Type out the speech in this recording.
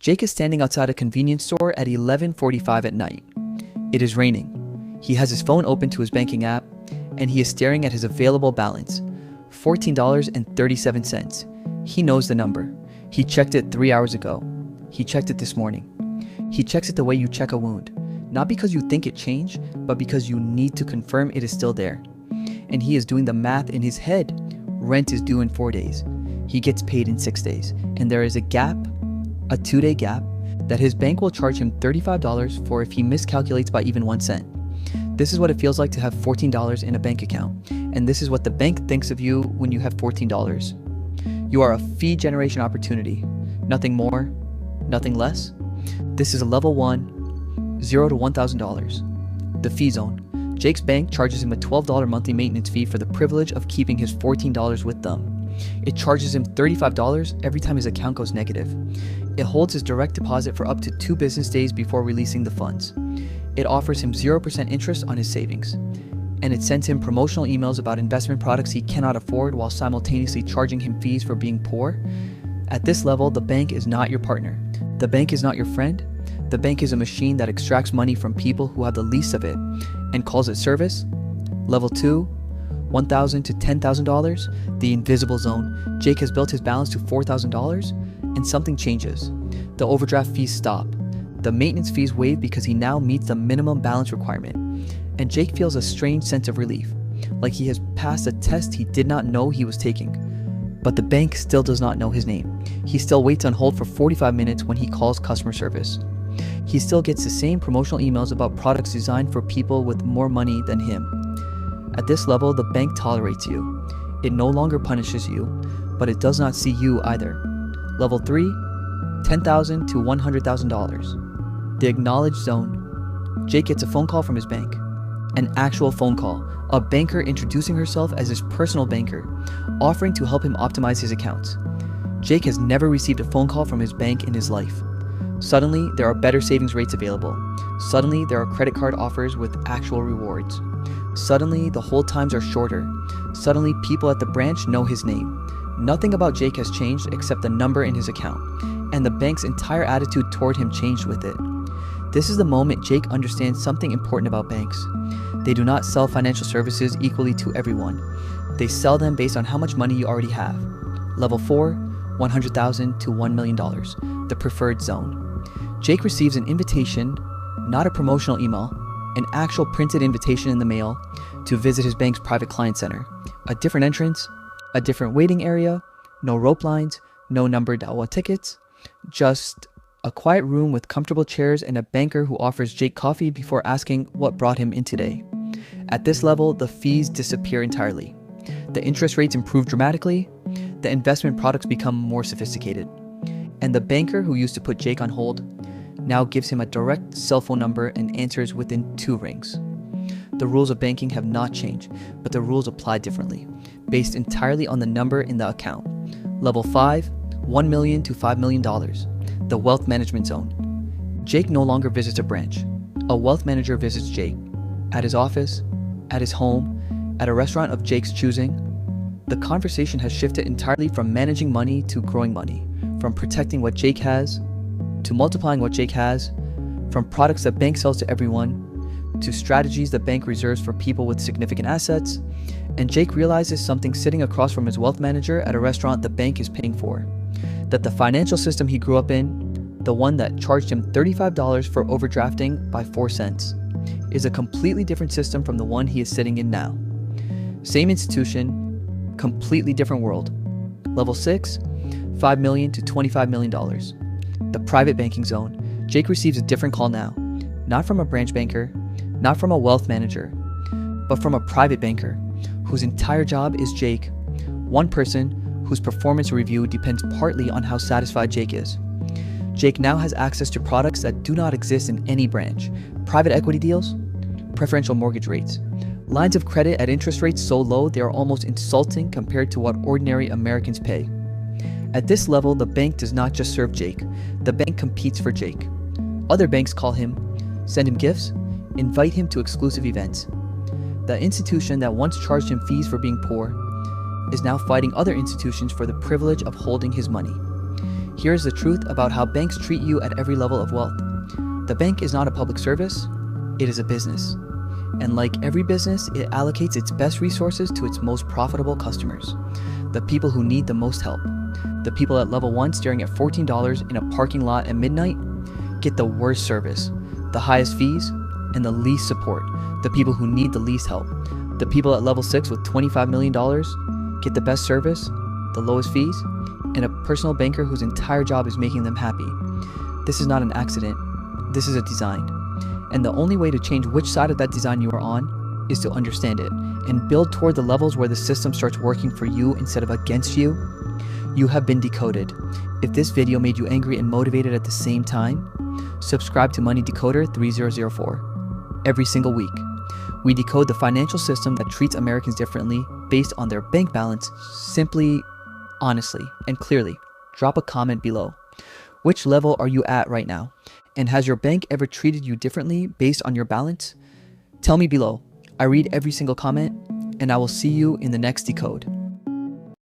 Jake is standing outside a convenience store at 11:45 at night. It is raining. He has his phone open to his banking app, and he is staring at his available balance, $14.37. He knows the number. He checked it 3 hours ago. He checked it this morning. He checks it the way you check a wound, not because you think it changed, but because you need to confirm it is still there. And he is doing the math in his head. Rent is due in 4 days. He gets paid in 6 days. And there is a gap, a 2-day gap, that his bank will charge him $35 for if he miscalculates by even 1 cent. This is what it feels like to have $14 in a bank account. And this is what the bank thinks of you when you have $14. You are a fee generation opportunity. Nothing more, nothing less. This is a level 1, $0 to $1,000. The fee zone. Jake's bank charges him a $12 monthly maintenance fee for the privilege of keeping his $14 with them. It charges him $35 every time his account goes negative. It holds his direct deposit for up to 2 business days before releasing the funds. It offers him 0% interest on his savings. And it sends him promotional emails about investment products he cannot afford while simultaneously charging him fees for being poor. At this level, the bank is not your partner. The bank is not your friend. The bank is a machine that extracts money from people who have the least of it and calls it service. Level 2, $1,000 to $10,000, the invisible zone. Jake has built his balance to $4,000 and something changes. The overdraft fees stop. The maintenance fees waive because he now meets the minimum balance requirement. And Jake feels a strange sense of relief, like he has passed a test he did not know he was taking. But the bank still does not know his name. He still waits on hold for 45 minutes when he calls customer service. He still gets the same promotional emails about products designed for people with more money than him. At this level, the bank tolerates you. It no longer punishes you, but it does not see you either. Level 3, $10,000 to $100,000. The acknowledged zone. Jake gets a phone call from his bank. An actual phone call. A banker introducing herself as his personal banker, offering to help him optimize his accounts. Jake has never received a phone call from his bank in his life. Suddenly, there are better savings rates available. Suddenly, there are credit card offers with actual rewards. Suddenly, the hold times are shorter. Suddenly, people at the branch know his name. Nothing about Jake has changed except the number in his account, and the bank's entire attitude toward him changed with it. This is the moment Jake understands something important about banks. They do not sell financial services equally to everyone. They sell them based on how much money you already have. Level 4, $100,000 to $1 million, the preferred zone. Jake receives an invitation, not a promotional email, an actual printed invitation in the mail to visit his bank's private client center. A different entrance, a different waiting area, no rope lines, no numbered dawa tickets, just a quiet room with comfortable chairs and a banker who offers Jake coffee before asking what brought him in today. At this level, the fees disappear entirely. The interest rates improve dramatically, the investment products become more sophisticated, and the banker who used to put Jake on hold now gives him a direct cell phone number and answers within 2 rings. The rules of banking have not changed, but the rules apply differently, based entirely on the number in the account. Level 5, $1 million to $5 million, the wealth management zone. Jake no longer visits a branch. A wealth manager visits Jake, at his office, at his home, at a restaurant of Jake's choosing. The conversation has shifted entirely from managing money to growing money, from protecting what Jake has to multiplying what Jake has, from products that bank sells to everyone to strategies the bank reserves for people with significant assets. And Jake realizes something sitting across from his wealth manager at a restaurant the bank is paying for, that the financial system he grew up in, the one that charged him $35 for overdrafting by 4 cents, is a completely different system from the one he is sitting in now. Same institution, completely different world. Level 6, $5 million to $25 million. The private banking zone. Jake receives a different call now, not from a branch banker, not from a wealth manager, but from a private banker whose entire job is Jake, one person whose performance review depends partly on how satisfied Jake is. Jake now has access to products that do not exist in any branch. Private equity deals, preferential mortgage rates, lines of credit at interest rates so low they are almost insulting compared to what ordinary Americans pay. At this level, the bank does not just serve Jake, the bank competes for Jake. Other banks call him, send him gifts, invite him to exclusive events. The institution that once charged him fees for being poor is now fighting other institutions for the privilege of holding his money. here's the truth about how banks treat you at every level of wealth. The bank is not a public service, it is a business. And like every business, it allocates its best resources to its most profitable customers, the people who need the most help. The people at level 1 staring at $14 in a parking lot at midnight get the worst service, the highest fees, and the least support. The people who need the least help. The people at level 6 with $25 million get the best service, the lowest fees, and a personal banker whose entire job is making them happy. This is not an accident, this is a design. And the only way to change which side of that design you are on is to understand it and build toward the levels where the system starts working for you instead of against you. You have been decoded. If this video made you angry and motivated at the same time, subscribe to Money Decoder 3004. Every single week, we decode the financial system that treats Americans differently based on their bank balance. Simply, honestly, and clearly. Drop a comment below. Which level are you at right now? And has your bank ever treated you differently based on your balance? Tell me below. I read every single comment, and I will see you in the next decode.